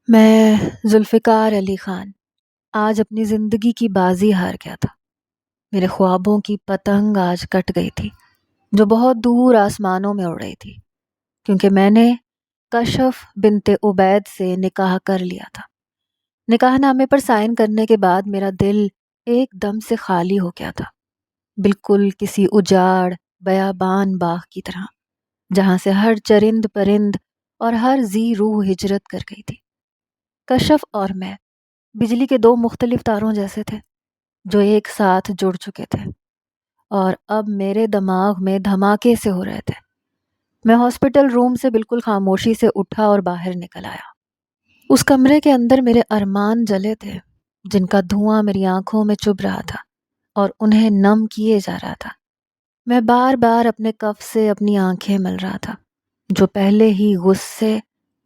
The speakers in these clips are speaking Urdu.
میں ذوالفقار علی خان آج اپنی زندگی کی بازی ہار گیا تھا۔ میرے خوابوں کی پتنگ آج کٹ گئی تھی جو بہت دور آسمانوں میں اڑ رہی تھی، کیونکہ میں نے کشف بنت عبید سے نکاح کر لیا تھا۔ نکاح نامے پر سائن کرنے کے بعد میرا دل ایک دم سے خالی ہو گیا تھا، بالکل کسی اجاڑ بیابان باغ کی طرح، جہاں سے ہر چرند پرند اور ہر ذی روح ہجرت کر گئی تھی۔ کشف اور میں بجلی کے دو مختلف تاروں جیسے تھے جو ایک ساتھ جڑ چکے تھے، اور اب میرے دماغ میں دھماکے سے ہو رہے تھے۔ میں ہاسپٹل روم سے بالکل خاموشی سے اٹھا اور باہر نکل آیا۔ اس کمرے کے اندر میرے ارمان جلے تھے، جن کا دھواں میری آنکھوں میں چبھ رہا تھا اور انہیں نم کیے جا رہا تھا۔ میں بار بار اپنے کف سے اپنی آنکھیں مل رہا تھا جو پہلے ہی غصے،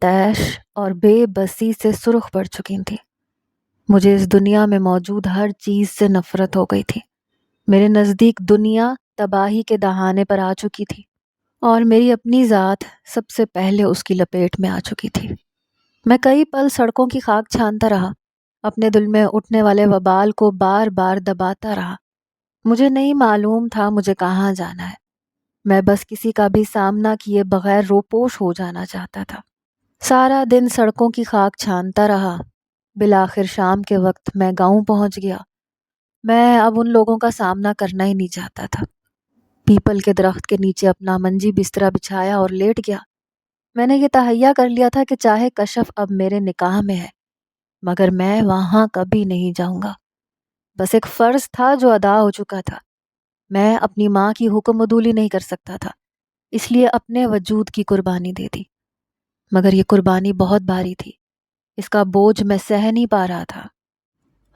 طیش اور بے بسی سے سرخ پڑ چکی تھی۔ مجھے اس دنیا میں موجود ہر چیز سے نفرت ہو گئی تھی۔ میرے نزدیک دنیا تباہی کے دہانے پر آ چکی تھی اور میری اپنی ذات سب سے پہلے اس کی لپیٹ میں آ چکی تھی۔ میں کئی پل سڑکوں کی خاک چھانتا رہا، اپنے دل میں اٹھنے والے وبال کو بار بار دباتا رہا۔ مجھے نہیں معلوم تھا مجھے کہاں جانا ہے، میں بس کسی کا بھی سامنا کیے بغیر روپوش ہو جانا چاہتا تھا۔ سارا دن سڑکوں کی خاک چھانتا رہا، بالآخر شام کے وقت میں گاؤں پہنچ گیا۔ میں اب ان لوگوں کا سامنا کرنا ہی نہیں چاہتا تھا۔ پیپل کے درخت کے نیچے اپنا منجی بسترا بچھایا اور لیٹ گیا۔ میں نے یہ تہیہ کر لیا تھا کہ چاہے کشف اب میرے نکاح میں ہے، مگر میں وہاں کبھی نہیں جاؤں گا۔ بس ایک فرض تھا جو ادا ہو چکا تھا۔ میں اپنی ماں کی حکم عدولی نہیں کر سکتا تھا، اس لیے اپنے وجود کی قربانی دے دی، مگر یہ قربانی بہت بھاری تھی، اس کا بوجھ میں سہ نہیں پا رہا تھا۔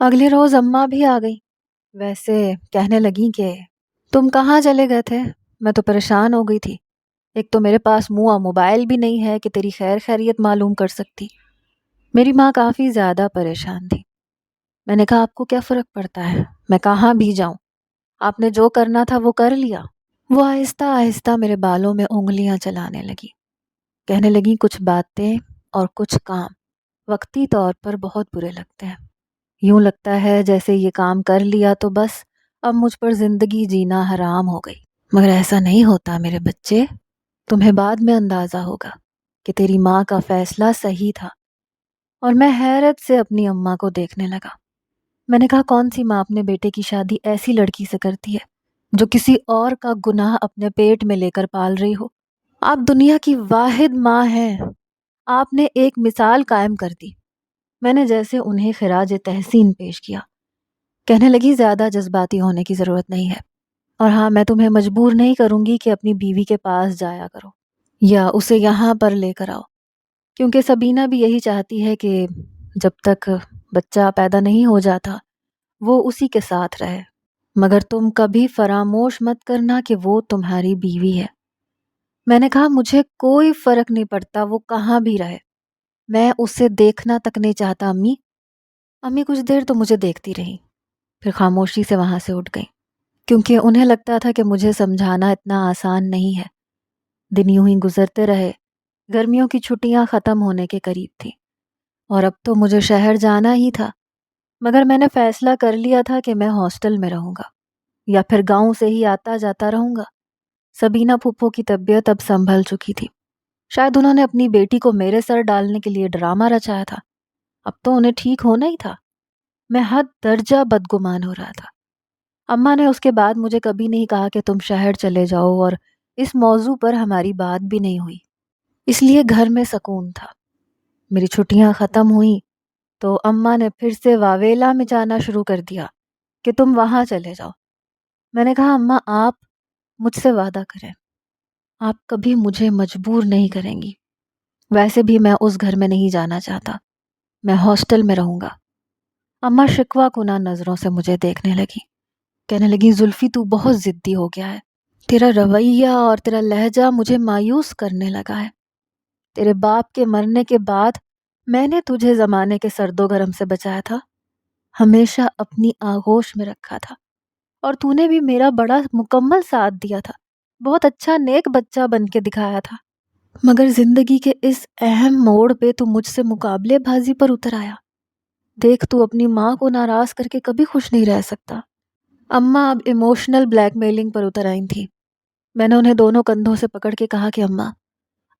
اگلے روز اماں بھی آ گئی، ویسے کہنے لگیں کہ تم کہاں چلے گئے تھے؟ میں تو پریشان ہو گئی تھی، ایک تو میرے پاس منہ موبائل بھی نہیں ہے کہ تیری خیر خیریت معلوم کر سکتی۔ میری ماں کافی زیادہ پریشان تھی۔ میں نے کہا آپ کو کیا فرق پڑتا ہے، میں کہاں بھی جاؤں، آپ نے جو کرنا تھا وہ کر لیا۔ وہ آہستہ آہستہ میرے بالوں میں انگلیاں چلانے لگی، کہنے لگی کچھ باتیں اور کچھ کام وقتی طور پر بہت برے لگتے ہیں، یوں لگتا ہے جیسے یہ کام کر لیا تو بس اب مجھ پر زندگی جینا حرام ہو گئی۔ مگر ایسا نہیں ہوتا میرے بچے، تمہیں بعد میں اندازہ ہوگا کہ تیری ماں کا فیصلہ صحیح تھا۔ اور میں حیرت سے اپنی اماں کو دیکھنے لگا۔ میں نے کہا کون سی ماں اپنے بیٹے کی شادی ایسی لڑکی سے کرتی ہے جو کسی اور کا گناہ اپنے پیٹ میں لے کر پال رہی ہو؟ آپ دنیا کی واحد ماں ہیں، آپ نے ایک مثال قائم کر دی۔ میں نے جیسے انہیں خراج تحسین پیش کیا۔ کہنے لگی زیادہ جذباتی ہونے کی ضرورت نہیں ہے، اور ہاں میں تمہیں مجبور نہیں کروں گی کہ اپنی بیوی کے پاس جایا کرو یا اسے یہاں پر لے کر آؤ، کیونکہ سبینہ بھی یہی چاہتی ہے کہ جب تک بچہ پیدا نہیں ہو جاتا وہ اسی کے ساتھ رہے، مگر تم کبھی فراموش مت کرنا کہ وہ تمہاری بیوی ہے۔ میں نے کہا مجھے کوئی فرق نہیں پڑتا وہ کہاں بھی رہے، میں اسے دیکھنا تک نہیں چاہتا امی۔ امی کچھ دیر تو مجھے دیکھتی رہی، پھر خاموشی سے وہاں سے اٹھ گئی، کیونکہ انہیں لگتا تھا کہ مجھے سمجھانا اتنا آسان نہیں ہے۔ دن یوں ہی گزرتے رہے، گرمیوں کی چھٹیاں ختم ہونے کے قریب تھی اور اب تو مجھے شہر جانا ہی تھا، مگر میں نے فیصلہ کر لیا تھا کہ میں ہاسٹل میں رہوں گا یا پھر گاؤں سے ہی آتا جاتا رہوں گا۔ سبینہ پھپھو کی طبیعت اب سنبھل چکی تھی، شاید انہوں نے اپنی بیٹی کو میرے سر ڈالنے کے لیے ڈرامہ رچایا تھا، اب تو انہیں ٹھیک ہونا ہی تھا۔ میں حد درجہ بدگمان ہو رہا تھا۔ اماں نے اس کے بعد مجھے کبھی نہیں کہا کہ تم شہر چلے جاؤ، اور اس موضوع پر ہماری بات بھی نہیں ہوئی، اس لیے گھر میں سکون تھا۔ میری چھٹیاں ختم ہوئیں تو اماں نے پھر سے واویلا میں جانا شروع کر دیا کہ تم وہاں چلے جاؤ۔ میں نے کہا اماں آپ مجھ سے وعدہ کریں، آپ کبھی مجھے مجبور نہیں کریں گی، ویسے بھی میں اس گھر میں نہیں جانا چاہتا، میں ہاسٹل میں رہوں گا۔ اماں شکوہ کناں نظروں سے مجھے دیکھنے لگی، کہنے لگی زلفی تو بہت ضدی ہو گیا ہے، تیرا رویہ اور تیرا لہجہ مجھے مایوس کرنے لگا ہے۔ تیرے باپ کے مرنے کے بعد میں نے تجھے زمانے کے سرد و گرم سے بچایا تھا، ہمیشہ اپنی آغوش میں رکھا تھا، اور تو نے بھی میرا بڑا مکمل ساتھ دیا تھا، بہت اچھا نیک بچہ بن کے دکھایا تھا۔ مگر زندگی کے اس اہم موڑ پہ تو مجھ سے مقابلے بازی پر اتر آیا۔ دیکھ، تو اپنی ماں کو ناراض کر کے کبھی خوش نہیں رہ سکتا۔ اماں اب ایموشنل بلیک میلنگ پر اتر آئی تھی۔ میں نے انہیں دونوں کندھوں سے پکڑ کے کہا کہ اماں،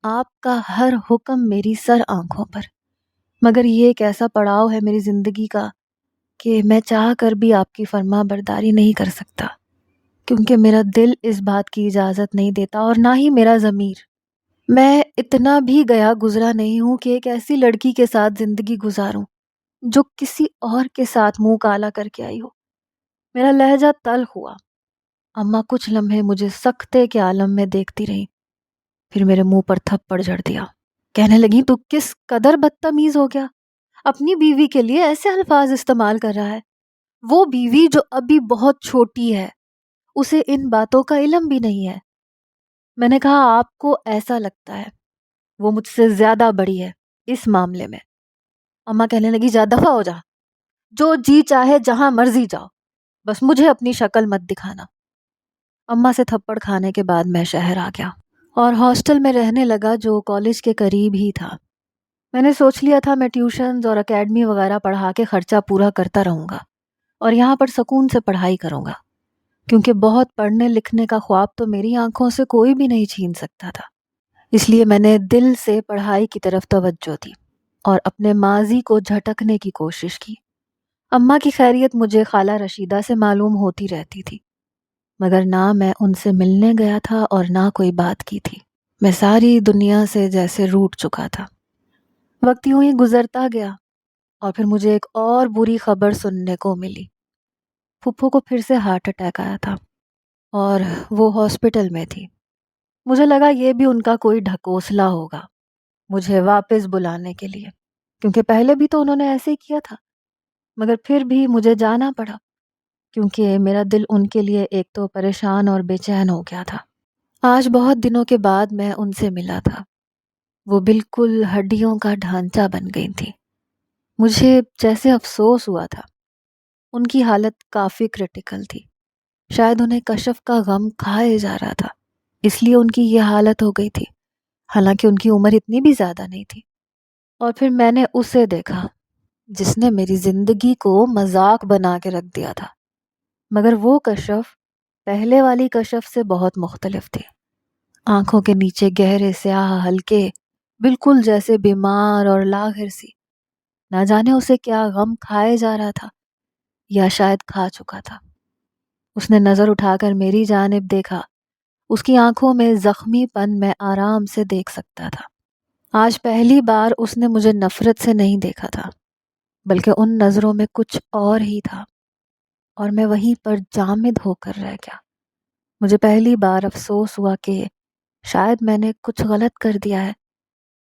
آپ کا ہر حکم میری سر آنکھوں پر، مگر یہ ایک ایسا پڑاؤ ہے میری زندگی کا کہ میں چاہ کر بھی آپ کی فرما برداری نہیں کر سکتا، کیونکہ میرا دل اس بات کی اجازت نہیں دیتا اور نہ ہی میرا ضمیر۔ میں اتنا بھی گیا گزرا نہیں ہوں کہ ایک ایسی لڑکی کے ساتھ زندگی گزاروں جو کسی اور کے ساتھ منہ کالا کر کے آئی ہو۔ میرا لہجہ تلخ ہوا۔ اماں کچھ لمحے مجھے سکتے کے عالم میں دیکھتی رہیں، پھر میرے منہ پر تھپڑ جڑ دیا۔ کہنے لگیں، تو کس قدر بدتمیز ہو گیا، اپنی بیوی کے لیے ایسے الفاظ استعمال کر رہا ہے، وہ بیوی جو ابھی بہت چھوٹی ہے، اسے ان باتوں کا علم بھی نہیں ہے۔ میں نے کہا، آپ کو ایسا لگتا ہے، وہ مجھ سے زیادہ بڑی ہے اس معاملے میں۔ اماں کہنے لگی، جا دفع ہو جا، جو جی چاہے جہاں مرضی جاؤ، بس مجھے اپنی شکل مت دکھانا۔ اماں سے تھپڑ کھانے کے بعد میں شہر آ گیا اور ہاسٹل میں رہنے لگا جو کالج کے قریب ہی تھا۔ میں نے سوچ لیا تھا میں ٹیوشنز اور اکیڈمی وغیرہ پڑھا کے خرچہ پورا کرتا رہوں گا اور یہاں پر سکون سے پڑھائی کروں گا، کیونکہ بہت پڑھنے لکھنے کا خواب تو میری آنکھوں سے کوئی بھی نہیں چھین سکتا تھا۔ اس لیے میں نے دل سے پڑھائی کی طرف توجہ دی اور اپنے ماضی کو جھٹکنے کی کوشش کی۔ اماں کی خیریت مجھے خالہ رشیدہ سے معلوم ہوتی رہتی تھی، مگر نہ میں ان سے ملنے گیا تھا اور نہ کوئی بات کی تھی۔ میں ساری دنیا سے جیسے روٹھ چکا تھا۔ وقت یوں ہی گزرتا گیا اور پھر مجھے ایک اور بری خبر سننے کو ملی۔ پھپھو کو پھر سے ہارٹ اٹیک آیا تھا اور وہ ہاسپٹل میں تھی۔ مجھے لگا یہ بھی ان کا کوئی ڈھکوسلا ہوگا مجھے واپس بلانے کے لیے، کیونکہ پہلے بھی تو انہوں نے ایسے ہی کیا تھا، مگر پھر بھی مجھے جانا پڑا کیونکہ میرا دل ان کے لیے ایک تو پریشان اور بے چین ہو گیا تھا۔ آج بہت دنوں کے بعد میں ان سے ملا تھا۔ وہ بالکل ہڈیوں کا ڈھانچہ بن گئی تھی۔ مجھے جیسے افسوس ہوا تھا۔ ان کی حالت کافی کرٹیکل تھی، شاید انہیں کشف کا غم کھائے جا رہا تھا، اس لیے ان کی یہ حالت ہو گئی تھی، حالانکہ ان کی عمر اتنی بھی زیادہ نہیں تھی۔ اور پھر میں نے اسے دیکھا جس نے میری زندگی کو مذاق بنا کے رکھ دیا تھا، مگر وہ کشف پہلے والی کشف سے بہت مختلف تھی۔ آنکھوں کے نیچے گہرے سیاہ حلقے، بالکل جیسے بیمار اور لاغر سی۔ نہ جانے اسے کیا غم کھائے جا رہا تھا یا شاید کھا چکا تھا۔ اس نے نظر اٹھا کر میری جانب دیکھا۔ اس کی آنکھوں میں زخمی پن میں آرام سے دیکھ سکتا تھا۔ آج پہلی بار اس نے مجھے نفرت سے نہیں دیکھا تھا، بلکہ ان نظروں میں کچھ اور ہی تھا، اور میں وہیں پر جامد ہو کر رہ گیا۔ مجھے پہلی بار افسوس ہوا کہ شاید میں نے کچھ غلط کر دیا ہے۔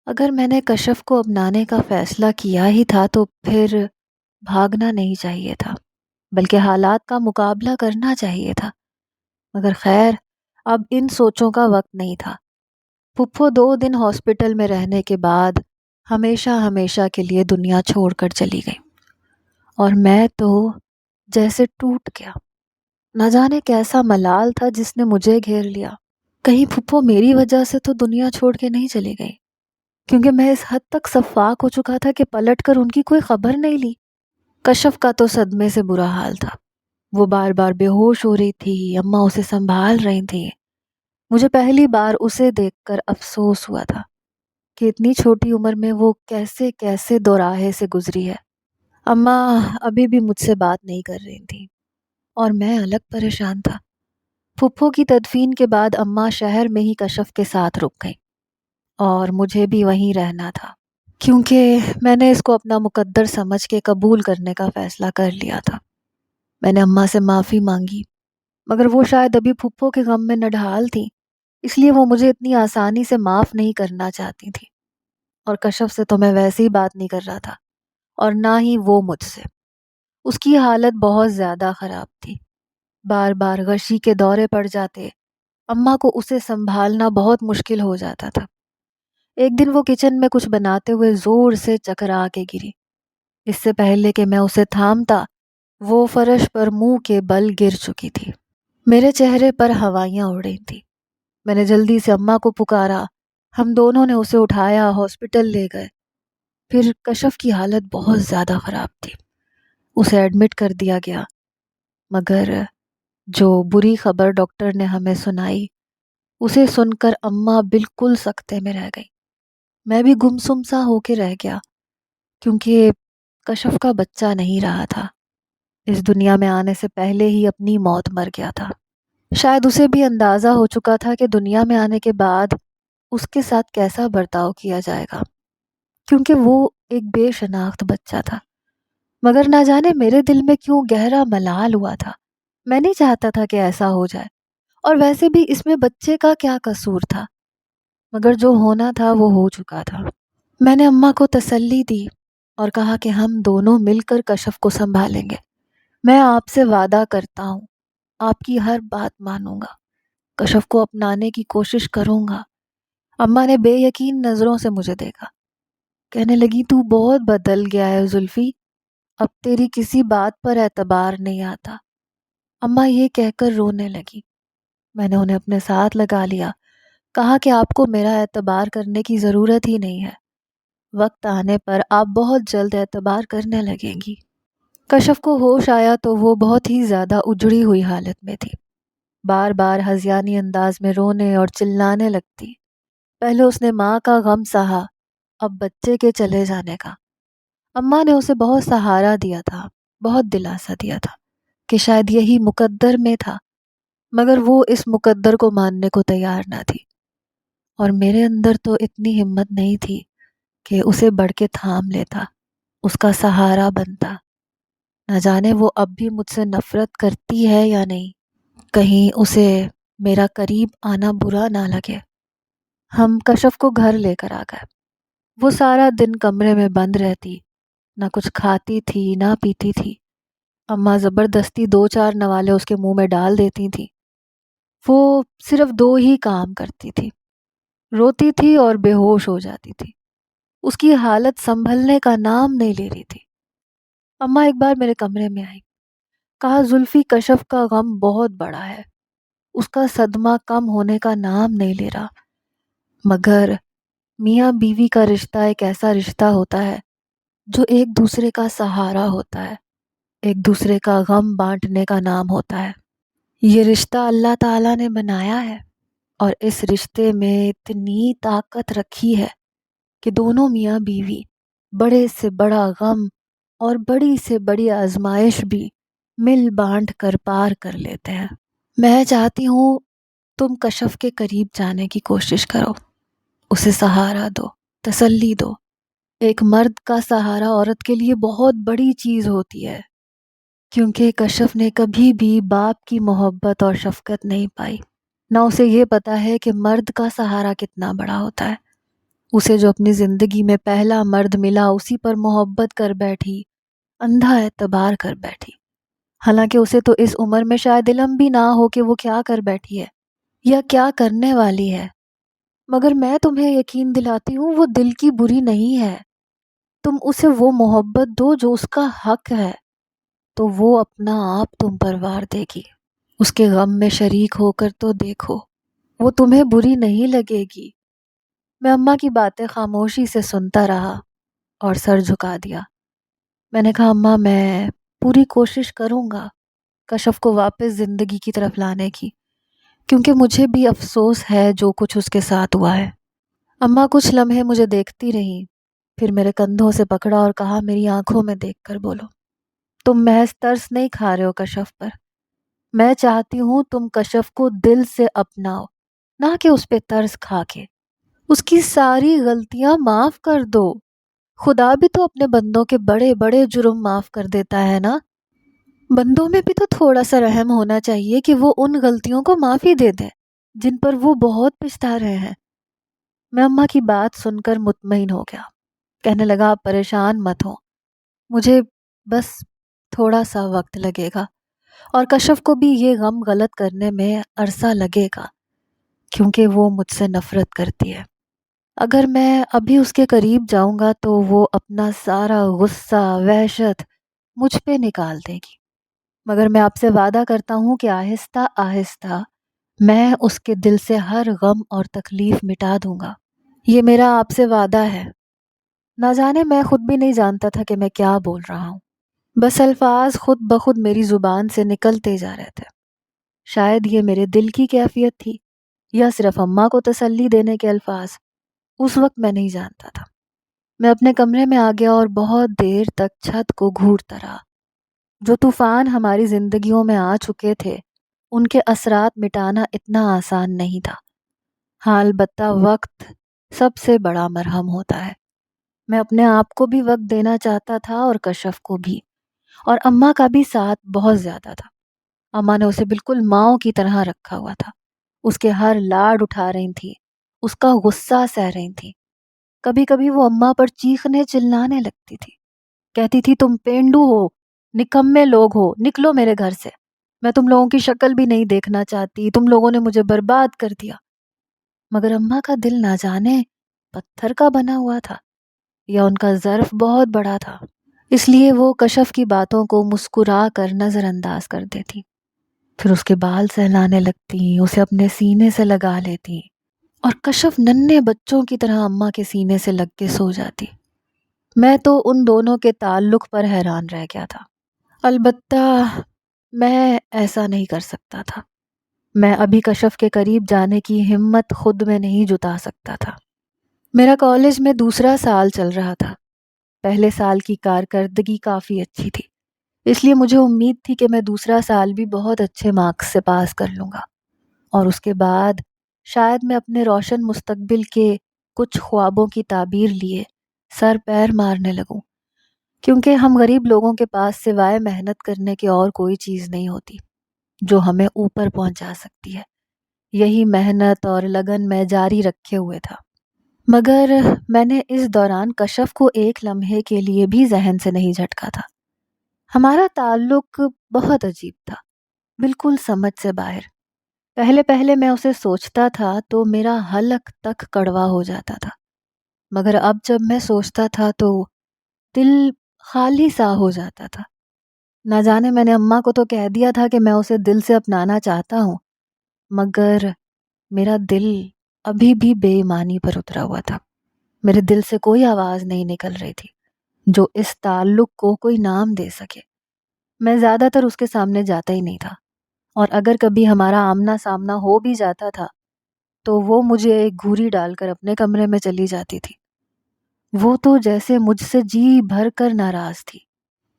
اگر میں نے کشف کو اپنانے کا فیصلہ کیا ہی تھا تو پھر بھاگنا نہیں چاہیے تھا، بلکہ حالات کا مقابلہ کرنا چاہیے تھا۔ مگر خیر، اب ان سوچوں کا وقت نہیں تھا۔ پھپھو 2 دن ہاسپٹل میں رہنے کے بعد ہمیشہ ہمیشہ کے لیے دنیا چھوڑ کر چلی گئی، اور میں تو جیسے ٹوٹ گیا۔ نہ جانے کیسا ملال تھا جس نے مجھے گھیر لیا۔ کہیں پھپھو میری وجہ سے تو دنیا چھوڑ کے نہیں چلی گئی، کیونکہ میں اس حد تک سفاک ہو چکا تھا کہ پلٹ کر ان کی کوئی خبر نہیں لی۔ کشف کا تو صدمے سے برا حال تھا۔ وہ بار بار بے ہوش ہو رہی تھی، اماں اسے سنبھال رہی تھی۔ مجھے پہلی بار اسے دیکھ کر افسوس ہوا تھا کہ اتنی چھوٹی عمر میں وہ کیسے کیسے دوراہے سے گزری ہے۔ اماں ابھی بھی مجھ سے بات نہیں کر رہی تھی اور میں الگ پریشان تھا۔ پھپھو کی تدفین کے بعد اماں شہر میں ہی کشف کے ساتھ رک گئی اور مجھے بھی وہیں رہنا تھا، کیونکہ میں نے اس کو اپنا مقدر سمجھ کے قبول کرنے کا فیصلہ کر لیا تھا۔ میں نے اماں سے معافی مانگی، مگر وہ شاید ابھی پھپھو کے غم میں نڈھال تھی، اس لیے وہ مجھے اتنی آسانی سے معاف نہیں کرنا چاہتی تھی۔ اور کشف سے تو میں ویسے ہی بات نہیں کر رہا تھا، اور نہ ہی وہ مجھ سے۔ اس کی حالت بہت زیادہ خراب تھی، بار بار غشی کے دورے پڑ جاتے، اماں کو اسے سنبھالنا بہت مشکل ہو جاتا تھا۔ ایک دن وہ کچن میں کچھ بناتے ہوئے زور سے چکرا کے گری۔ اس سے پہلے کہ میں اسے تھامتا، وہ فرش پر منہ کے بل گر چکی تھی۔ میرے چہرے پر ہوائیاں اڑ رہی تھیں۔ میں نے جلدی سے اماں کو پکارا، ہم دونوں نے اسے اٹھایا، ہاسپٹل لے گئے۔ پھر کشف کی حالت بہت زیادہ خراب تھی، اسے ایڈمٹ کر دیا گیا، مگر جو بری خبر ڈاکٹر نے ہمیں سنائی اسے سن کر اماں بالکل سکتے میں رہ گئی۔ میں بھی گمسم سا ہو کے رہ گیا، کیونکہ کشف کا بچہ نہیں رہا تھا، اس دنیا میں آنے سے پہلے ہی اپنی موت مر گیا تھا۔ شاید اسے بھی اندازہ ہو چکا تھا کہ دنیا میں آنے کے بعد اس کے ساتھ کیسا برتاؤ کیا جائے گا، کیونکہ وہ ایک بے شناخت بچہ تھا۔ مگر نہ جانے میرے دل میں کیوں گہرا ملال ہوا تھا، میں نہیں چاہتا تھا کہ ایسا ہو جائے، اور ویسے بھی اس میں بچے کا کیا قصور تھا، مگر جو ہونا تھا وہ ہو چکا تھا۔ میں نے اماں کو تسلی دی اور کہا کہ ہم دونوں مل کر کشف کو سنبھالیں گے۔ میں آپ سے وعدہ کرتا ہوں، آپ کی ہر بات مانوں گا، کشف کو اپنانے کی کوشش کروں گا۔ اماں نے بے یقین نظروں سے مجھے دیکھا، کہنے لگی تو بہت بدل گیا ہے زلفی، اب تیری کسی بات پر اعتبار نہیں آتا۔ اماں یہ کہہ کر رونے لگی۔ میں نے انہیں اپنے ساتھ لگا لیا، کہا کہ آپ کو میرا اعتبار کرنے کی ضرورت ہی نہیں ہے، وقت آنے پر آپ بہت جلد اعتبار کرنے لگیں گی۔ کشف کو ہوش آیا تو وہ بہت ہی زیادہ اجڑی ہوئی حالت میں تھی، بار بار ہذیانی انداز میں رونے اور چلانے لگتی۔ پہلے اس نے ماں کا غم سہا، اب بچے کے چلے جانے کا۔ اماں نے اسے بہت سہارا دیا تھا، بہت دلاسا دیا تھا کہ شاید یہی مقدر میں تھا، مگر وہ اس مقدر کو ماننے کو تیار نہ تھی، اور میرے اندر تو اتنی ہمت نہیں تھی کہ اسے بڑھ کے تھام لیتا، اس کا سہارا بنتا۔ نہ جانے وہ اب بھی مجھ سے نفرت کرتی ہے یا نہیں، کہیں اسے میرا قریب آنا برا نہ لگے۔ ہم کشف کو گھر لے کر آ گئے۔ وہ سارا دن کمرے میں بند رہتی، نہ کچھ کھاتی تھی نہ پیتی تھی۔ اماں زبردستی 2-4 نوالے اس کے منہ میں ڈال دیتی تھی۔ وہ صرف 2 ہی کام کرتی تھی، روتی تھی اور بے ہوش ہو جاتی تھی، اس کی حالت سنبھلنے کا نام نہیں لے رہی تھی۔ اماں ایک بار میرے کمرے میں آئی، کہا زلفی کشف کا غم بہت بڑا ہے، اس کا صدمہ کم ہونے کا نام نہیں لے رہا، مگر میاں بیوی کا رشتہ ایک ایسا رشتہ ہوتا ہے جو ایک دوسرے کا سہارا ہوتا ہے، ایک دوسرے کا غم بانٹنے کا نام ہوتا ہے۔ یہ رشتہ اللہ تعالیٰ نے بنایا ہے، اور اس رشتے میں اتنی طاقت رکھی ہے کہ دونوں میاں بیوی بڑے سے بڑا غم اور بڑی سے بڑی آزمائش بھی مل بانٹ کر پار کر لیتے ہیں۔ میں چاہتی ہوں تم کشف کے قریب جانے کی کوشش کرو، اسے سہارا دو، تسلی دو۔ ایک مرد کا سہارا عورت کے لیے بہت بڑی چیز ہوتی ہے، کیونکہ کشف نے کبھی بھی باپ کی محبت اور شفقت نہیں پائی، نہ اسے یہ پتا ہے کہ مرد کا سہارا کتنا بڑا ہوتا ہے۔ اسے جو اپنی زندگی میں پہلا مرد ملا اسی پر محبت کر بیٹھی، اندھا اعتبار کر بیٹھی، حالانکہ اسے تو اس عمر میں شاید علم بھی نہ ہو کہ وہ کیا کر بیٹھی ہے یا کیا کرنے والی ہے۔ مگر میں تمہیں یقین دلاتی ہوں وہ دل کی بری نہیں ہے، تم اسے وہ محبت دو جو اس کا حق ہے، تو وہ اپنا آپ تم پر وار دے گی۔ اس کے غم میں شریک ہو کر تو دیکھو، وہ تمہیں بری نہیں لگے گی۔ میں اماں کی باتیں خاموشی سے سنتا رہا اور سر جھکا دیا۔ میں نے کہا اماں میں پوری کوشش کروں گا کشف کو واپس زندگی کی طرف لانے کی، کیونکہ مجھے بھی افسوس ہے جو کچھ اس کے ساتھ ہوا ہے۔ اماں کچھ لمحے مجھے دیکھتی رہیں، پھر میرے کندھوں سے پکڑا اور کہا میری آنکھوں میں دیکھ کر بولو، تم محض ترس نہیں کھا رہے ہو کشف پر، میں چاہتی ہوں تم کشف کو دل سے اپناؤ، نہ کہ اس پہ ترس کھا کے۔ اس کی ساری غلطیاں معاف کر دو، خدا بھی تو اپنے بندوں کے بڑے بڑے جرم معاف کر دیتا ہے نا، بندوں میں بھی تو تھوڑا سا رحم ہونا چاہیے کہ وہ ان غلطیوں کو معافی دے دیں جن پر وہ بہت پچھتا رہے ہیں۔ میں اماں کی بات سن کر مطمئن ہو گیا، کہنے لگا آپ پریشان مت ہو، مجھے بس تھوڑا سا وقت لگے گا، اور کشف کو بھی یہ غم غلط کرنے میں عرصہ لگے گا، کیونکہ وہ مجھ سے نفرت کرتی ہے۔ اگر میں ابھی اس کے قریب جاؤں گا تو وہ اپنا سارا غصہ، وحشت مجھ پہ نکال دے گی، مگر میں آپ سے وعدہ کرتا ہوں کہ آہستہ آہستہ میں اس کے دل سے ہر غم اور تکلیف مٹا دوں گا۔ یہ میرا آپ سے وعدہ ہے۔ نہ جانے میں خود بھی نہیں جانتا تھا کہ میں کیا بول رہا ہوں، بس الفاظ خود بخود میری زبان سے نکلتے جا رہے تھے۔ شاید یہ میرے دل کی کیفیت تھی یا صرف اماں کو تسلی دینے کے الفاظ، اس وقت میں نہیں جانتا تھا۔ میں اپنے کمرے میں آ گیا اور بہت دیر تک چھت کو گھورتا رہا۔ جو طوفان ہماری زندگیوں میں آ چکے تھے ان کے اثرات مٹانا اتنا آسان نہیں تھا۔ ہاں، البتہ وقت سب سے بڑا مرہم ہوتا ہے۔ میں اپنے آپ کو بھی وقت دینا چاہتا تھا اور کشف کو بھی، اور اماں کا بھی ساتھ بہت زیادہ تھا۔ اماں نے اسے بالکل ماؤں کی طرح رکھا ہوا تھا، اس کے ہر لاڈ اٹھا رہی تھی، اس کا غصہ سہ رہی تھی۔ کبھی کبھی وہ اماں پر چیخنے چلانے لگتی تھی، کہتی تھی تم پینڈو ہو، نکمے لوگ ہو، نکلو میرے گھر سے، میں تم لوگوں کی شکل بھی نہیں دیکھنا چاہتی، تم لوگوں نے مجھے برباد کر دیا۔ مگر اماں کا دل نہ جانے پتھر کا بنا ہوا تھا یا ان کا ظرف بہت بڑا تھا، اس لیے وہ کشف کی باتوں کو مسکرا کر نظر انداز کر دیتی، پھر اس کے بال سہلانے لگتی، اسے اپنے سینے سے لگا لیتی، اور کشف ننھے بچوں کی طرح اماں کے سینے سے لگ کے سو جاتی۔ میں تو ان دونوں کے تعلق پر حیران رہ گیا تھا۔ البتہ میں ایسا نہیں کر سکتا تھا۔ میں ابھی کشف کے قریب جانے کی ہمت خود میں نہیں جتا سکتا تھا۔ میرا کالج میں دوسرا سال چل رہا تھا۔ پہلے سال کی کارکردگی کافی اچھی تھی، اس لیے مجھے امید تھی کہ میں دوسرا سال بھی بہت اچھے مارکس سے پاس کر لوں گا، اور اس کے بعد شاید میں اپنے روشن مستقبل کے کچھ خوابوں کی تعبیر لیے سر پیر مارنے لگوں، کیونکہ ہم غریب لوگوں کے پاس سوائے محنت کرنے کے اور کوئی چیز نہیں ہوتی جو ہمیں اوپر پہنچا سکتی ہے۔ یہی محنت اور لگن میں جاری رکھے ہوئے تھا، مگر میں نے اس دوران کشف کو ایک لمحے کے لیے بھی ذہن سے نہیں جھٹکا تھا۔ ہمارا تعلق بہت عجیب تھا، بالکل سمجھ سے باہر۔ پہلے پہلے میں اسے سوچتا تھا تو میرا حلق تک کڑوا ہو جاتا تھا، مگر اب جب میں سوچتا تھا تو دل خالی سا ہو جاتا تھا۔ نہ جانے میں نے اماں کو تو کہہ دیا تھا کہ میں اسے دل سے اپنانا چاہتا ہوں، مگر میرا دل ابھی بھی بے ایمانی پر اترا ہوا تھا۔ میرے دل سے کوئی آواز نہیں نکل رہی تھی جو اس تعلق کو کوئی نام دے سکے۔ میں زیادہ تر اس کے سامنے جاتا ہی نہیں تھا، اور اگر کبھی ہمارا آمنا سامنا ہو بھی جاتا تھا تو وہ مجھے ایک گھوری ڈال کر اپنے کمرے میں چلی جاتی تھی۔ وہ تو جیسے مجھ سے جی بھر کر ناراض تھی،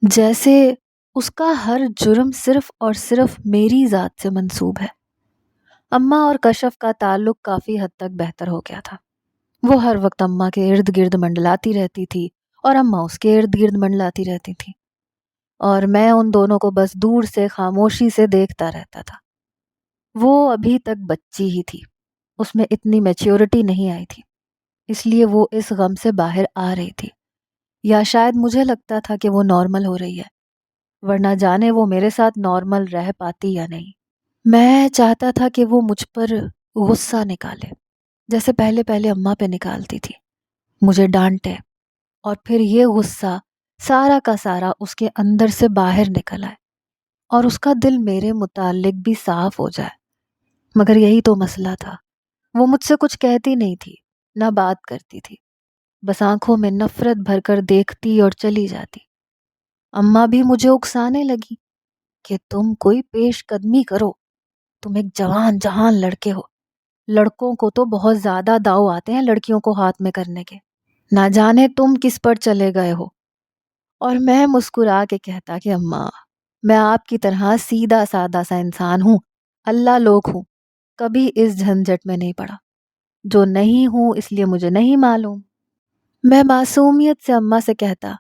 جیسے اس کا ہر جرم صرف اور صرف میری ذات سے منسوب ہے۔ اماں اور کشف کا تعلق کافی حد تک بہتر ہو گیا تھا۔ وہ ہر وقت اماں کے ارد گرد منڈلاتی رہتی تھی اور اماں اس کے ارد گرد منڈلاتی رہتی تھی، اور میں ان دونوں کو بس دور سے خاموشی سے دیکھتا رہتا تھا۔ وہ ابھی تک بچی ہی تھی، اس میں اتنی میچیورٹی نہیں آئی تھی، اس لیے وہ اس غم سے باہر آ رہی تھی، یا شاید مجھے لگتا تھا کہ وہ نارمل ہو رہی ہے، ورنہ جانے وہ میرے ساتھ نارمل رہ پاتی یا نہیں۔ میں چاہتا تھا کہ وہ مجھ پر غصہ نکالے جیسے پہلے پہلے اماں پہ نکالتی تھی، مجھے ڈانٹے، اور پھر یہ غصہ سارا کا سارا اس کے اندر سے باہر نکل آئے اور اس کا دل میرے متعلق بھی صاف ہو جائے۔ مگر یہی تو مسئلہ تھا، وہ مجھ سے کچھ کہتی نہیں تھی، نہ بات کرتی تھی، بس آنکھوں میں نفرت بھر کر دیکھتی اور چلی جاتی۔ اماں بھی مجھے اکسانے لگی کہ تم کوئی پیش قدمی کرو، تم ایک جوان جہان لڑکے ہو، لڑکوں کو تو بہت زیادہ داؤ آتے ہیں لڑکیوں کو ہاتھ میں کرنے کے، نہ جانے تم کس پر چلے گئے ہو۔ اور میں مسکرا کے کہتا کہ اماں، میں آپ کی طرح سیدھا سادہ سا انسان ہوں، اللہ لوگ ہوں، کبھی اس جھنجٹ میں نہیں پڑا، جو نہیں ہوں اس لیے مجھے نہیں معلوم۔ میں معصومیت سے اماں سے کہتا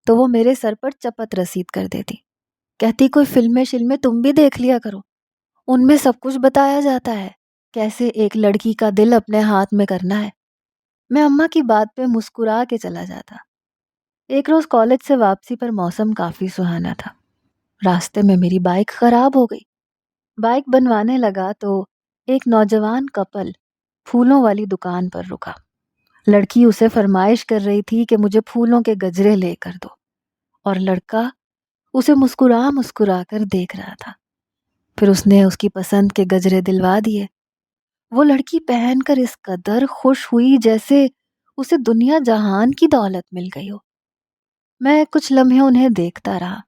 تو وہ میرے سر پر چپت رسید کر دیتی، کہتی کوئی فلمیں تم بھی دیکھ لیا کرو، ان میں سب کچھ بتایا جاتا ہے، کیسے ایک لڑکی کا دل اپنے ہاتھ میں کرنا ہے۔ میں اماں کی بات پہ مسکرا کے چلا جاتا۔ ایک روز کالج سے واپسی پر موسم کافی سہانا تھا، راستے میں میری بائک خراب ہو گئی۔ بائک بنوانے لگا تو ایک نوجوان کپل پھولوں والی دکان پر رکا۔ لڑکی اسے فرمائش کر رہی تھی کہ مجھے پھولوں کے گجرے لے کر دو، اور لڑکا اسے مسکرا مسکرا کر دیکھ رہا تھا۔ پھر اس نے اس کی پسند کے گجرے دلوا دیے۔ وہ لڑکی پہن کر اس قدر خوش ہوئی جیسے اسے دنیا جہان کی دولت مل گئی ہو۔ میں کچھ لمحے انہیں دیکھتا رہا۔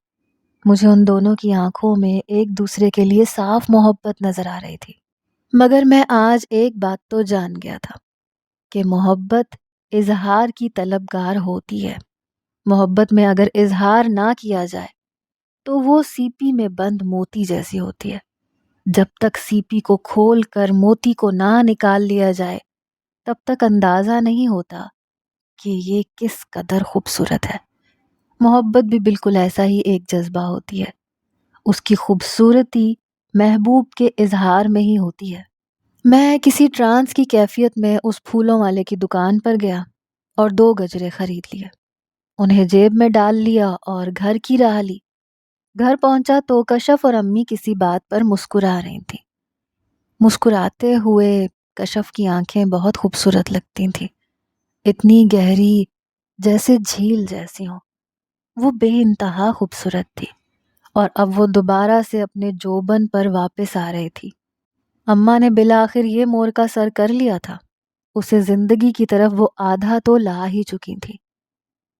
مجھے ان دونوں کی آنکھوں میں ایک دوسرے کے لیے صاف محبت نظر آ رہی تھی، مگر میں آج ایک بات تو جان گیا تھا کہ محبت اظہار کی طلبگار ہوتی ہے۔ محبت میں اگر اظہار نہ کیا جائے تو وہ سیپی میں بند موتی جیسی ہوتی ہے۔ جب تک سیپی کو کھول کر موتی کو نہ نکال لیا جائے تب تک اندازہ نہیں ہوتا کہ یہ کس قدر خوبصورت ہے۔ محبت بھی بالکل ایسا ہی ایک جذبہ ہوتی ہے۔ اس کی خوبصورتی محبوب کے اظہار میں ہی ہوتی ہے۔ میں کسی ٹرانس کی کیفیت میں اس پھولوں والے کی دکان پر گیا اور 2 گجرے خرید لیے۔ انہیں جیب میں ڈال لیا اور گھر کی راہ لی۔ گھر پہنچا تو کشف اور امی کسی بات پر مسکرا رہی تھیں۔ مسکراتے ہوئے کشف کی آنکھیں بہت خوبصورت لگتی تھیں، اتنی گہری جیسے جھیل جیسی ہوں۔ وہ بے انتہا خوبصورت تھی اور اب وہ دوبارہ سے اپنے جوبن پر واپس آ رہی تھی۔ اماں نے بالآخر یہ مور کا سر کر لیا تھا۔ اسے زندگی کی طرف وہ آدھا تو لا ہی چکی تھی،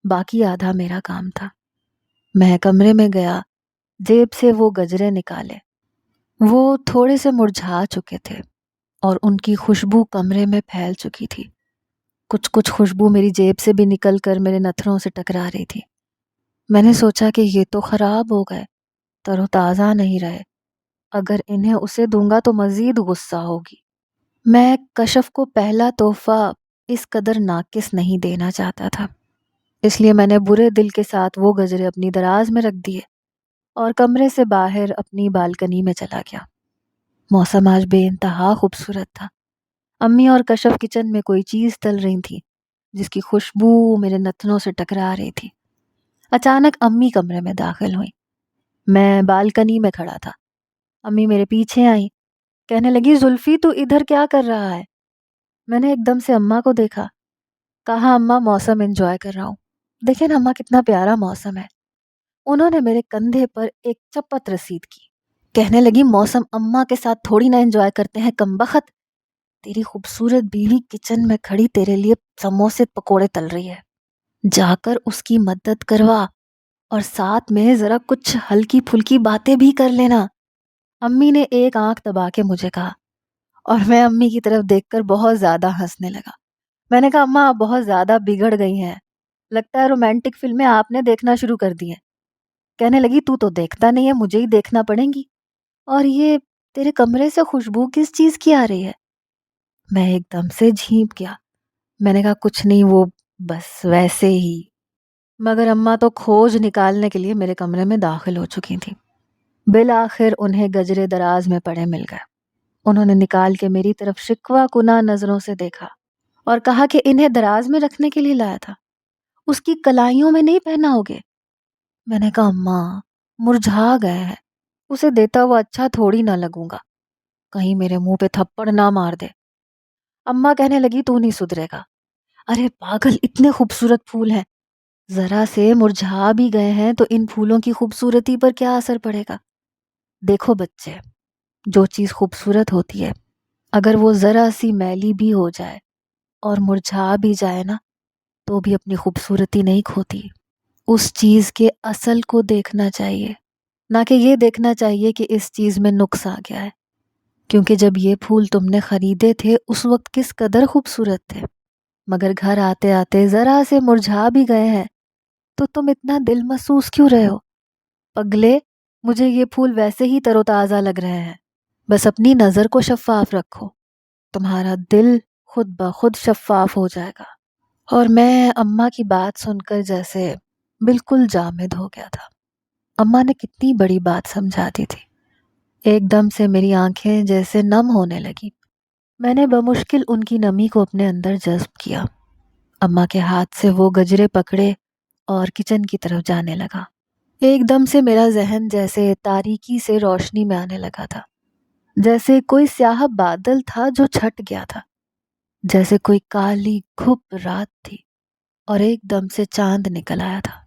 باقی آدھا میرا کام تھا۔ میں کمرے میں گیا، جیب سے وہ گجرے نکالے۔ وہ تھوڑے سے مرجھا چکے تھے اور ان کی خوشبو کمرے میں پھیل چکی تھی۔ کچھ خوشبو میری جیب سے بھی نکل کر میرے نتھنوں سے ٹکرا رہی تھی۔ میں نے سوچا کہ یہ تو خراب ہو گئے، تر و تازہ نہیں رہے۔ اگر انہیں اسے دوں گا تو مزید غصہ ہوگی۔ میں کشف کو پہلا تحفہ اس قدر ناقص نہیں دینا چاہتا تھا، اس لیے میں نے برے دل کے ساتھ وہ گجرے اپنی دراز میں رکھ دیے اور کمرے سے باہر اپنی بالکنی میں چلا گیا۔ موسم آج بے انتہا خوبصورت تھا۔ امی اور کشف کچن میں کوئی چیز تل رہی تھی جس کی خوشبو میرے نتنوں سے ٹکرا رہی تھی۔ اچانک امی کمرے میں داخل ہوئیں۔ میں بالکنی میں کھڑا تھا۔ امی میرے پیچھے آئیں، کہنے لگی زلفی تو ادھر کیا کر رہا ہے؟ میں نے ایک دم سے اماں کو دیکھا، کہا اماں موسم انجوائے کر رہا ہوں، دیکھیں نا اماں کتنا پیارا موسم ہے۔ انہوں نے میرے کندھے پر ایک چپت رسید کی، کہنے لگی موسم اماں کے ساتھ تھوڑی نہ انجوائے کرتے ہیں کمبخت، تیری خوبصورت بیوی کچن میں کھڑی تیرے لیے سموسے پکوڑے تل رہی ہے، جا کر اس کی مدد کروا اور ساتھ میں ذرا کچھ ہلکی پھلکی باتیں بھی کر لینا۔ امی نے ایک آنکھ دبا کے مجھے کہا اور میں امی کی طرف دیکھ کر بہت زیادہ ہنسنے لگا۔ میں نے کہا اماں آپ بہت زیادہ بگڑ گئی ہیں، لگتا ہے رومانٹک فلمیں آپ نے دیکھنا شروع کر دی ہیں۔ کہنے لگی تو دیکھتا نہیں ہے، مجھے ہی دیکھنا پڑیں گی، اور یہ تیرے کمرے سے خوشبو کس چیز کی آ رہی ہے؟ میں ایک دم سے جھینپ گیا۔ میں نے کہا کچھ نہیں، وہ بس ویسے ہی۔ مگر اماں تو کھوج نکالنے کے لیے میرے کمرے میں داخل ہو چکی تھیں۔ بالآخر انہیں گجرے دراز میں پڑے مل گئے۔ انہوں نے نکال کے میری طرف شکوہ کناں نظروں سے دیکھا اور کہا کہ انہیں دراز میں رکھنے کے لیے لایا تھا، اس کی کلائیوں میں نہیں پہنا ہوگے۔ میں نے کہا اماں مرجھا گئے ہیں، اسے دیتا ہوا اچھا تھوڑی نہ لگوں گا، کہیں میرے منہ پہ تھپڑ نہ مار دے۔ اماں کہنے لگی تو نہیں سدھرے گا، ارے پاگل اتنے خوبصورت پھول ہیں، ذرا سے مرجھا بھی گئے ہیں تو ان پھولوں کی خوبصورتی پر کیا اثر پڑے گا؟ دیکھو بچے، جو چیز خوبصورت ہوتی ہے اگر وہ ذرا سی میلی بھی ہو جائے اور مرجھا بھی جائے نا تو بھی اپنی خوبصورتی نہیں کھوتی۔ اس چیز کے اصل کو دیکھنا چاہیے، نہ کہ یہ دیکھنا چاہیے کہ اس چیز میں نقص آ گیا ہے، کیونکہ جب یہ پھول تم نے خریدے تھے اس وقت کس قدر خوبصورت تھے، مگر گھر آتے آتے ذرا سے مرجھا بھی گئے ہیں تو تم اتنا دل محسوس کیوں رہے ہو؟ پگلے، مجھے یہ پھول ویسے ہی تر و تازہ لگ رہے ہیں، بس اپنی نظر کو شفاف رکھو، تمہارا دل خود بخود شفاف ہو جائے گا۔ اور میں اماں کی بات سن کر جیسے بالکل جامد ہو گیا تھا۔ اماں نے کتنی بڑی بات سمجھا دی تھی۔ ایک دم سے میری آنکھیں جیسے نم ہونے لگی۔ میں نے بمشکل ان کی نمی کو اپنے اندر جذب کیا۔ اماں کے ہاتھ سے وہ گجرے پکڑے اور کچن کی طرف جانے لگا۔ ایک دم سے میرا ذہن جیسے تاریکی سے روشنی میں آنے لگا تھا، جیسے کوئی سیاہ بادل تھا جو چھٹ گیا تھا، جیسے کوئی کالی گھپ رات تھی اور ایک دم سے چاند نکل آیا تھا۔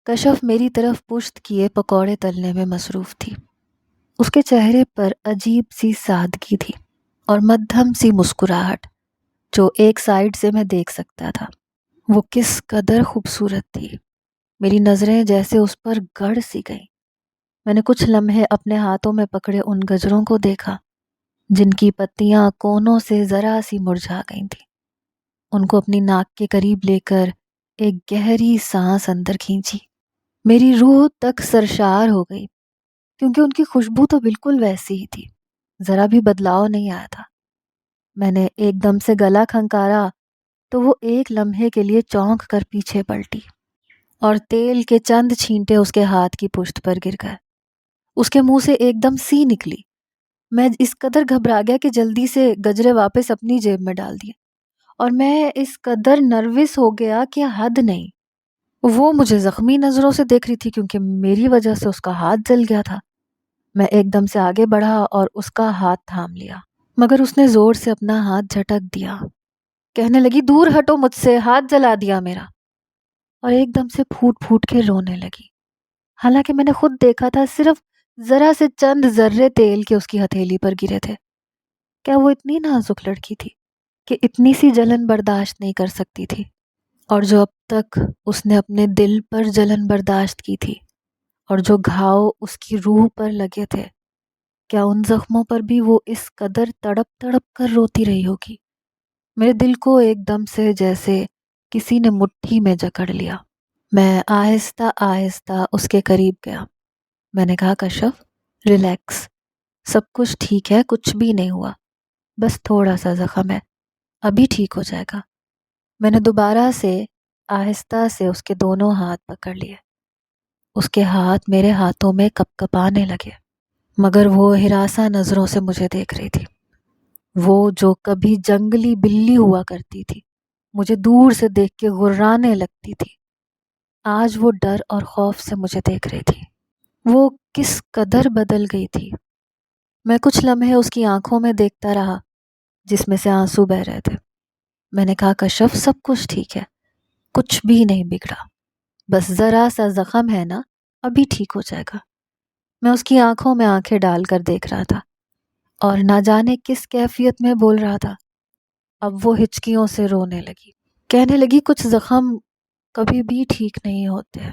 کشف میری طرف پشت کیے پکوڑے تلنے میں مصروف تھی۔ اس کے چہرے پر عجیب سی سادگی تھی اور مدھم سی مسکراہٹ جو ایک سائیڈ سے میں دیکھ سکتا تھا۔ وہ کس قدر خوبصورت تھی، میری نظریں جیسے اس پر گڑ سی گئیں۔ میں نے کچھ لمحے اپنے ہاتھوں میں پکڑے ان گجروں کو دیکھا جن کی پتیاں کونوں سے ذرا سی مرجھا گئی تھیں۔ ان کو اپنی ناک کے قریب لے کر ایک گہری سانس اندر کھینچی۔ میری روح تک سرشار ہو گئی کیونکہ ان کی خوشبو تو بالکل ویسی ہی تھی، ذرا بھی بدلاؤ نہیں آیا تھا۔ میں نے ایک دم سے گلا کھنکارا تو وہ ایک لمحے کے لیے چونک کر پیچھے پلٹی اور تیل کے چند چھینٹے اس کے ہاتھ کی پشت پر گر گئے۔ اس کے منہ سے ایک دم سی نکلی۔ میں اس قدر گھبرا گیا کہ جلدی سے گجرے واپس اپنی جیب میں ڈال دیے، اور میں اس قدر نروس ہو گیا کہ حد نہیں۔ وہ مجھے زخمی نظروں سے دیکھ رہی تھی کیونکہ میری وجہ سے اس کا ہاتھ جل گیا تھا۔ میں ایک دم سے آگے بڑھا اور اس کا ہاتھ تھام لیا، مگر اس نے زور سے اپنا ہاتھ جھٹک دیا، کہنے لگی دور ہٹو مجھ سے، ہاتھ جلا دیا میرا، اور ایک دم سے پھوٹ پھوٹ کے رونے لگی۔ حالانکہ میں نے خود دیکھا تھا صرف ذرا سے چند ذرے تیل کے اس کی ہتھیلی پر گرے تھے۔ کیا وہ اتنی نازک لڑکی تھی کہ اتنی سی جلن برداشت نہیں کر سکتی تھی؟ اور جو اب تک اس نے اپنے دل پر جلن برداشت کی تھی اور جو گھاؤ اس کی روح پر لگے تھے، کیا ان زخموں پر بھی وہ اس قدر تڑپ تڑپ کر روتی رہی ہوگی؟ میرے دل کو ایک دم سے جیسے کسی نے مٹھی میں جکڑ لیا۔ میں آہستہ آہستہ اس کے قریب گیا۔ میں نے کہا کشف، ریلیکس، سب کچھ ٹھیک ہے، کچھ بھی نہیں ہوا، بس تھوڑا سا زخم ہے، ابھی ٹھیک ہو جائے گا۔ میں نے دوبارہ سے آہستہ سے اس کے دونوں ہاتھ پکڑ لیے۔ اس کے ہاتھ میرے ہاتھوں میں کپ کپانے لگے، مگر وہ ہراساں نظروں سے مجھے دیکھ رہی تھی۔ وہ جو کبھی جنگلی بلی ہوا کرتی تھی، مجھے دور سے دیکھ کے غرانے لگتی تھی، آج وہ ڈر اور خوف سے مجھے دیکھ رہی تھی۔ وہ کس قدر بدل گئی تھی۔ میں کچھ لمحے اس کی آنکھوں میں دیکھتا رہا جس میں سے آنسو بہہ رہے تھے۔ میں نے کہا کشف، سب کچھ ٹھیک ہے، کچھ بھی نہیں بگڑا، بس ذرا سا زخم ہے نا، ابھی ٹھیک ہو جائے گا۔ میں اس کی آنکھوں میں آنکھیں ڈال کر دیکھ رہا تھا اور نہ جانے کس کیفیت میں بول رہا تھا۔ اب وہ ہچکیوں سے رونے لگی، کہنے لگی کچھ زخم کبھی بھی ٹھیک نہیں ہوتے،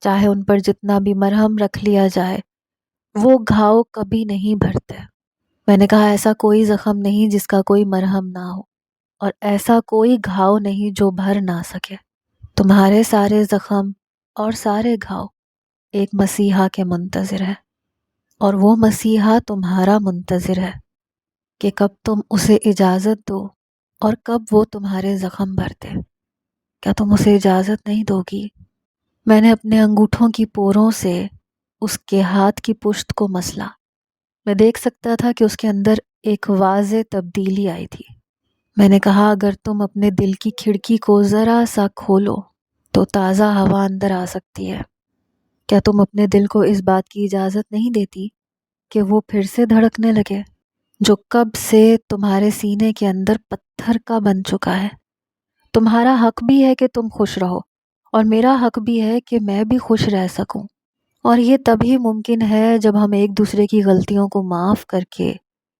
چاہے ان پر جتنا بھی مرہم رکھ لیا جائے، وہ گھاؤ کبھی نہیں بھرتے۔ میں نے کہا ایسا کوئی زخم نہیں جس کا کوئی مرہم نہ ہو، اور ایسا کوئی گھاؤ نہیں جو بھر نہ سکے۔ تمہارے سارے زخم اور سارے گھاؤ ایک مسیحا کے منتظر ہے، اور وہ مسیحا تمہارا منتظر ہے کہ کب تم اسے اجازت دو اور کب وہ تمہارے زخم بھرتے۔ کیا تم اسے اجازت نہیں دو گی؟ میں نے اپنے انگوٹھوں کی پوروں سے اس کے ہاتھ کی پشت کو مسلا۔ میں دیکھ سکتا تھا کہ اس کے اندر ایک واضح تبدیلی آئی تھی۔ میں نے کہا اگر تم اپنے دل کی کھڑکی کو ذرا سا کھولو تو تازہ ہوا اندر آ سکتی ہے۔ کیا تم اپنے دل کو اس بات کی اجازت نہیں دیتی کہ وہ پھر سے دھڑکنے لگے، جو کب سے تمہارے سینے کے اندر پتھر کا بن چکا ہے؟ تمہارا حق بھی ہے کہ تم خوش رہو، اور میرا حق بھی ہے کہ میں بھی خوش رہ سکوں، اور یہ تبھی ممکن ہے جب ہم ایک دوسرے کی غلطیوں کو معاف کر کے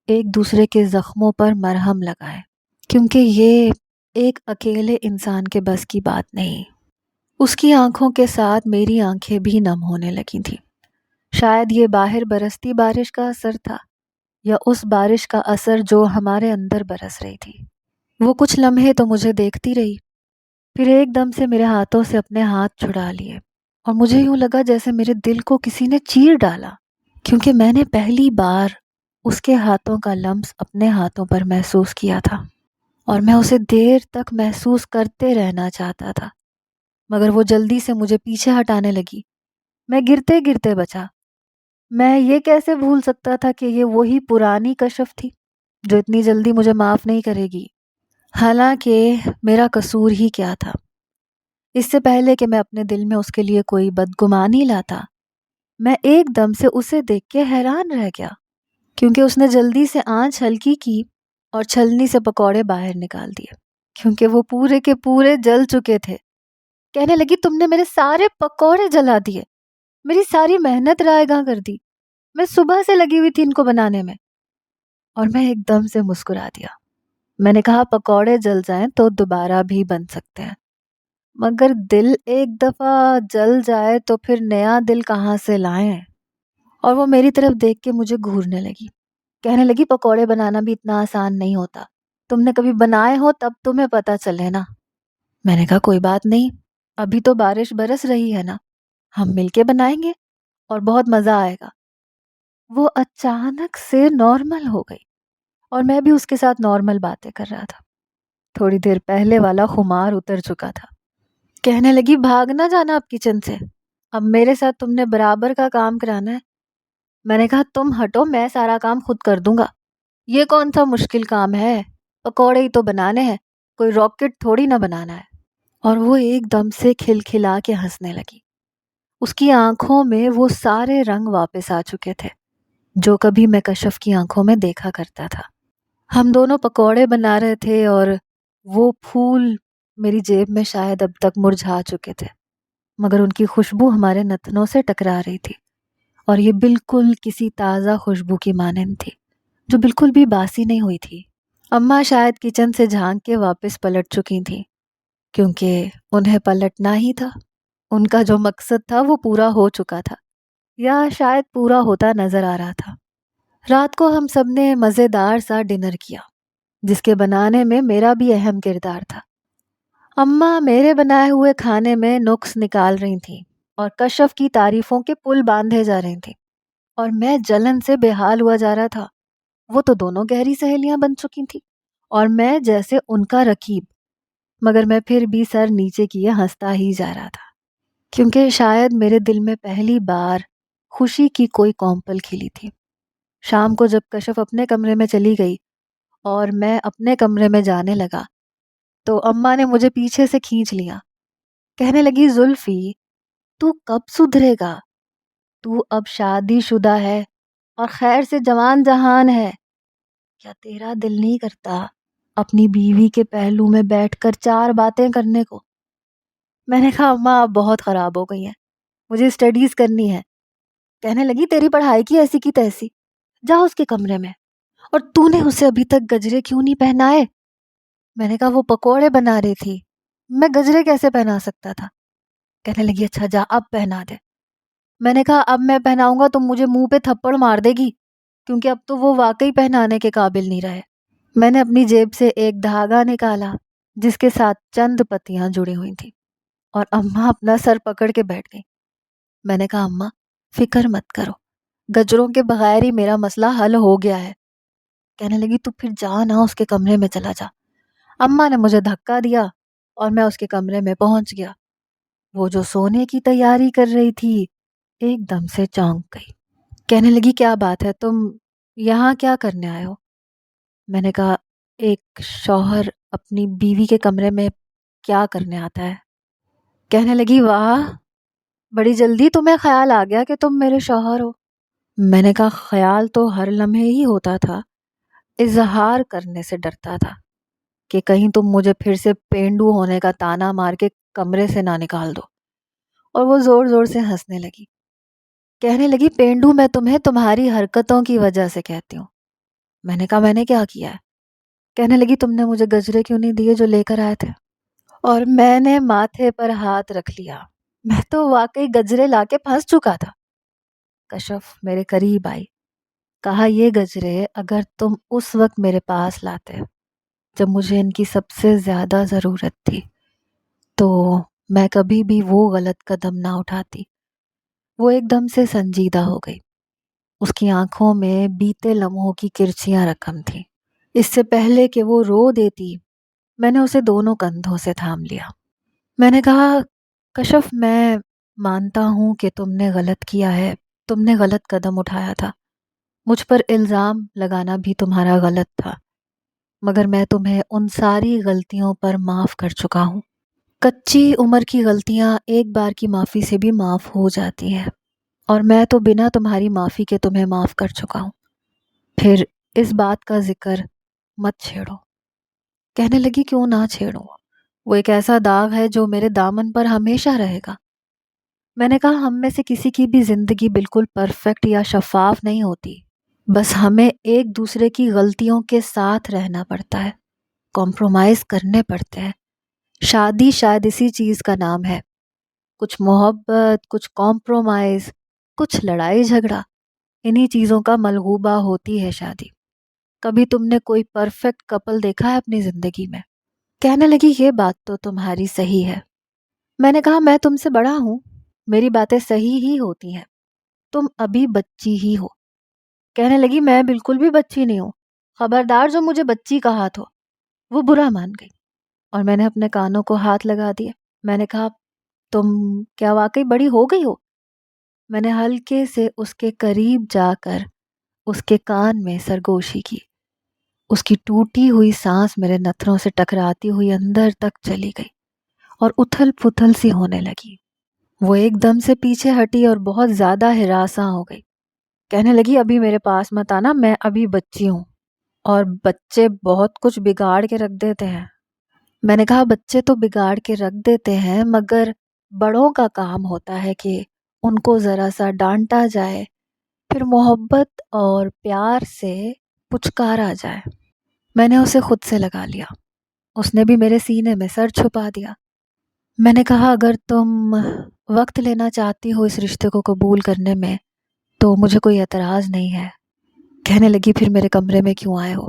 ایک دوسرے کے زخموں پر مرہم لگائیں، کیونکہ یہ ایک اکیلے انسان کے بس کی بات نہیں۔ اس کی آنکھوں کے ساتھ میری آنکھیں بھی نم ہونے لگی تھیں۔ شاید یہ باہر برستی بارش کا اثر تھا، یا اس بارش کا اثر جو ہمارے اندر برس رہی تھی۔ وہ کچھ لمحے تو مجھے دیکھتی رہی، پھر ایک دم سے میرے ہاتھوں سے اپنے ہاتھ چھڑا لیے، اور مجھے یوں لگا جیسے میرے دل کو کسی نے چیر ڈالا، کیونکہ میں نے پہلی بار اس کے ہاتھوں کا لمس اپنے ہاتھوں پر محسوس کیا تھا، اور میں اسے دیر تک محسوس کرتے رہنا چاہتا تھا، مگر وہ جلدی سے مجھے پیچھے ہٹانے لگی۔ میں گرتے گرتے بچا۔ میں یہ کیسے بھول سکتا تھا کہ یہ وہی پرانی کشف تھی جو اتنی جلدی مجھے معاف نہیں کرے گی؟ حالانکہ میرا قصور ہی کیا تھا؟ اس سے پہلے کہ میں اپنے دل میں اس کے لیے کوئی بدگمانی لاتا، میں ایک دم سے اسے دیکھ کے حیران رہ گیا، کیونکہ اس نے جلدی سے آنچ ہلکی کی اور چھلنی سے پکوڑے باہر نکال دیے، کیونکہ وہ پورے کے پورے جل چکے تھے۔ کہنے لگی تم نے میرے سارے پکوڑے جلا دیے، میری ساری محنت رائے گاں کر دی، میں صبح سے لگی ہوئی تھی ان کو بنانے میں۔ اور میں ایک دم سے مسکرا دیا۔ میں نے کہا پکوڑے جل جائیں تو دوبارہ بھی بن سکتے ہیں، مگر دل ایک دفعہ جل جائے تو پھر نیا دل کہاں سے لائیں؟ اور وہ میری طرف دیکھ کے مجھے گھورنے لگی، کہنے لگی پکوڑے بنانا بھی اتنا آسان نہیں ہوتا، تم نے کبھی بنائے ہو تب تمہیں پتہ چلے نا۔ میں نے کہا کوئی بات نہیں، ابھی تو بارش برس رہی ہے نا، ہم مل کے بنائیں گے اور بہت مزہ آئے گا۔ وہ اچانک سے نارمل ہو گئی اور میں بھی اس کے ساتھ نارمل باتیں کر رہا تھا۔ تھوڑی دیر پہلے والا خمار اتر چکا تھا۔ کہنے لگی بھاگ نہ جانا اب کچن سے، اب میرے ساتھ تم نے برابر کا کام کرانا ہے۔ میں نے کہا تم ہٹو، میں سارا کام خود کر دوں گا، یہ کون سا مشکل کام ہے، پکوڑے ہی تو بنانے ہیں، کوئی راکٹ تھوڑی نہ بنانا ہے۔ اور وہ ایک دم سے کھلکھلا کے ہنسنے لگی۔ اس کی آنکھوں میں وہ سارے رنگ واپس آ چکے تھے جو کبھی میں کشف کی آنکھوں میں دیکھا کرتا تھا۔ ہم دونوں پکوڑے بنا رہے تھے اور وہ پھول میری جیب میں شاید اب تک مرجھا چکے تھے، مگر ان کی خوشبو ہمارے نتنوں سے ٹکرا رہی تھی، اور یہ بالکل کسی تازہ خوشبو کی مانند تھی جو بالکل بھی باسی نہیں ہوئی تھی۔ اماں شاید کچن سے جھانک کے واپس پلٹ چکی تھیں، کیونکہ انہیں پلٹنا ہی تھا، ان کا جو مقصد تھا وہ پورا ہو چکا تھا، یا شاید پورا ہوتا نظر آ رہا تھا۔ رات کو ہم سب نے مزیدار سا ڈنر کیا جس کے بنانے میں میرا بھی اہم کردار تھا۔ اماں میرے بنائے ہوئے کھانے میں نقص نکال رہی تھیں اور کشف کی تعریفوں کے پل باندھے جا رہی تھیں، اور میں جلن سے بے حال ہوا جا رہا تھا۔ وہ تو دونوں گہری سہیلیاں بن چکی تھیں اور میں جیسے ان کا رقیب، مگر میں پھر بھی سر نیچے کیے ہنستا ہی جا رہا تھا، کیونکہ شاید میرے دل میں پہلی بار خوشی کی کوئی کونپل کھلی تھی۔ شام کو جب کشف اپنے کمرے میں چلی گئی اور میں اپنے کمرے میں جانے لگا تو اماں نے مجھے پیچھے سے کھینچ لیا، کہنے لگی زلفی تو کب سدھرے گا، تو اب شادی شدہ ہے اور خیر سے جوان جہان ہے، کیا تیرا دل نہیں کرتا اپنی بیوی کے پہلو میں بیٹھ کر چار باتیں کرنے کو؟ میں نے کہا اماں آپ بہت خراب ہو گئی ہیں، مجھے اسٹڈیز کرنی ہے۔ کہنے لگی تیری پڑھائی کی ایسی کی تیسی، جا اس کے کمرے میں، اور تو نے اسے ابھی تک گجرے کیوں نہیں پہنائے؟ میں نے کہا وہ پکوڑے بنا رہی تھی، میں گجرے کیسے پہنا سکتا تھا؟ کہنے لگی اچھا جا اب پہنا دے۔ میں نے کہا اب میں پہناؤں گا تو مجھے منہ پہ تھپڑ مار دے گی، کیونکہ اب تو وہ واقعی پہنانے کے قابل نہیں رہے۔ میں نے اپنی جیب سے ایک دھاگا نکالا جس کے ساتھ چند پتیاں جڑی ہوئی تھیں، اور اماں اپنا سر پکڑ کے بیٹھ گئی۔ میں نے کہا اماں فکر مت کرو، گجروں کے بغیر ہی میرا مسئلہ حل ہو گیا ہے۔ کہنے لگی تو پھر جا نہ اس کے کمرے میں چلا جا۔ اماں نے مجھے دھکا دیا اور میں اس کے کمرے میں پہنچ گیا۔ وہ جو سونے کی تیاری کر رہی تھی ایک دم سے چونک گئی، کہنے لگی کیا بات ہے، تم یہاں کیا کرنے آئے ہو؟ میں نے کہا ایک شوہر اپنی بیوی کے کمرے میں کیا کرنے آتا ہے؟ کہنے لگی واہ، بڑی جلدی تمہیں خیال آ گیا کہ تم میرے شوہر ہو۔ میں نے کہا خیال تو ہر لمحے ہی ہوتا تھا، اظہار کرنے سے ڈرتا تھا کہ کہیں تم مجھے پھر سے پینڈو ہونے کا تانا مار کے کمرے سے نہ نکال دو۔ اور وہ زور زور سے ہنسنے لگی، کہنے لگی پینڈو میں تمہیں تمہاری حرکتوں کی وجہ سے کہتی ہوں۔ میں نے کہا میں نے کیا کیا ہے؟ کہنے لگی تم نے مجھے گجرے کیوں نہیں دیے جو لے کر آئے تھے؟ اور میں نے ماتھے پر ہاتھ رکھ لیا، میں تو واقعی گجرے لا کے پھنس چکا تھا۔ کشف میرے قریب آئی، کہا یہ گجرے اگر تم اس وقت میرے پاس لاتے جب مجھے ان کی سب سے زیادہ ضرورت تھی تو میں کبھی بھی وہ غلط قدم نہ اٹھاتی۔ وہ ایک دم سے سنجیدہ ہو گئی، اس کی آنکھوں میں بیتے لمحوں کی کرچیاں رقم تھیں۔ اس سے پہلے کہ وہ رو دیتی میں نے اسے دونوں کندھوں سے تھام لیا۔ میں نے کہا کشف میں مانتا ہوں کہ تم نے غلط کیا ہے، تم نے غلط قدم اٹھایا تھا، مجھ پر الزام لگانا بھی تمہارا غلط تھا، مگر میں تمہیں ان ساری غلطیوں پر معاف کر چکا ہوں۔ کچی عمر کی غلطیاں ایک بار کی معافی سے بھی معاف ہو جاتی ہیں، اور میں تو بنا تمہاری معافی کے تمہیں معاف کر چکا ہوں، پھر اس بات کا ذکر مت چھیڑو۔ کہنے لگی کیوں نہ چھیڑوں، وہ ایک ایسا داغ ہے جو میرے دامن پر ہمیشہ رہے گا۔ میں نے کہا ہم میں سے کسی کی بھی زندگی بالکل پرفیکٹ یا شفاف نہیں ہوتی، بس ہمیں ایک دوسرے کی غلطیوں کے ساتھ رہنا پڑتا ہے، کمپرومائز کرنے پڑتے ہیں۔ شادی شاید اسی چیز کا نام ہے، کچھ محبت، کچھ کمپرومائز، کچھ لڑائی جھگڑا، انہی چیزوں کا ملغوبہ ہوتی ہے شادی۔ کبھی تم نے کوئی پرفیکٹ کپل دیکھا ہے اپنی زندگی میں؟ کہنے لگی یہ بات تو تمہاری صحیح ہے۔ میں نے کہا میں تم سے بڑا ہوں، میری باتیں صحیح ہی ہوتی ہیں، تم ابھی بچی ہی ہو۔ کہنے لگی میں بالکل بھی بچی نہیں ہوں، خبردار جو مجھے بچی کہا تو۔ وہ برا مان گئی اور میں نے اپنے کانوں کو ہاتھ لگا دیا۔ میں نے کہا تم کیا واقعی بڑی ہو گئی ہو؟ میں نے ہلکے سے اس کے قریب جا کر اس کے کان میں سرگوشی کی۔ اس کی ٹوٹی ہوئی سانس میرے نتھنوں سے ٹکراتی ہوئی اندر تک چلی گئی اور اتھل پتھل سی ہونے لگی۔ وہ ایک دم سے پیچھے ہٹی اور بہت زیادہ ہراساں ہو گئی۔ کہنے لگی ابھی میرے پاس مت آنا، میں ابھی بچی ہوں اور بچے بہت کچھ بگاڑ کے رکھ دیتے ہیں۔ میں نے کہا بچے تو بگاڑ کے رکھ دیتے ہیں، مگر بڑوں کا کام ہوتا ہے کہ ان کو ذرا سا ڈانٹا جائے، پھر محبت اور پیار سے پچکارا جائے۔ میں نے اسے خود سے لگا لیا، اس نے بھی میرے سینے میں سر چھپا دیا۔ میں نے کہا اگر تم وقت لینا چاہتی ہو اس رشتے کو قبول کرنے میں تو مجھے کوئی اعتراض نہیں ہے۔ کہنے لگی پھر میرے کمرے میں کیوں آئے ہو؟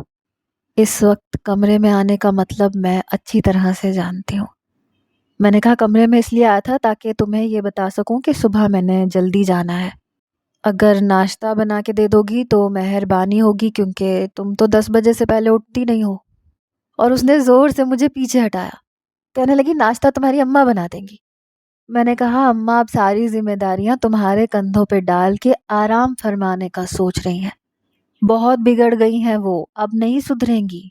اس وقت کمرے میں آنے کا مطلب میں اچھی طرح سے جانتی ہوں۔ میں نے کہا کمرے میں اس لیے آیا تھا تاکہ تمہیں یہ بتا سکوں کہ صبح میں نے جلدی جانا ہے۔ اگر ناشتہ بنا کے دے دو گی تو مہربانی ہوگی، کیونکہ تم تو 10 بجے سے پہلے اٹھتی نہیں ہو۔ اور اس نے زور سے مجھے پیچھے ہٹایا۔ کہنے لگی ناشتہ تمہاری اماں بنا دیں گی۔ میں نے کہا اماں اب ساری ذمہ داریاں تمہارے کندھوں پہ ڈال کے آرام فرمانے کا سوچ رہی ہیں، بہت بگڑ گئی ہیں وہ، اب نہیں سدھریں گی۔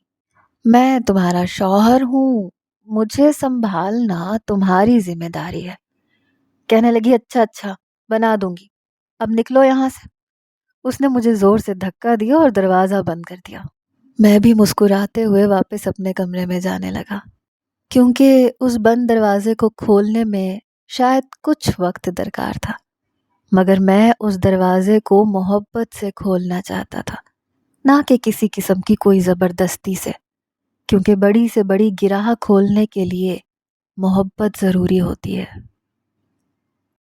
میں تمہارا شوہر ہوں، مجھے سنبھالنا تمہاری ذمہ داری ہے۔ کہنے لگی اچھا اچھا بنا دوں گی، اب نکلو یہاں سے۔ اس نے مجھے زور سے دھکا دیا اور دروازہ بند کر دیا۔ میں بھی مسکراتے ہوئے واپس اپنے کمرے میں جانے لگا، کیونکہ اس بند دروازے کو کھولنے میں شاید کچھ وقت درکار تھا، مگر میں اس دروازے کو محبت سے کھولنا چاہتا تھا، نہ کہ کسی قسم کی کوئی زبردستی سے، کیونکہ بڑی سے بڑی گرہ کھولنے کے لیے محبت ضروری ہوتی ہے۔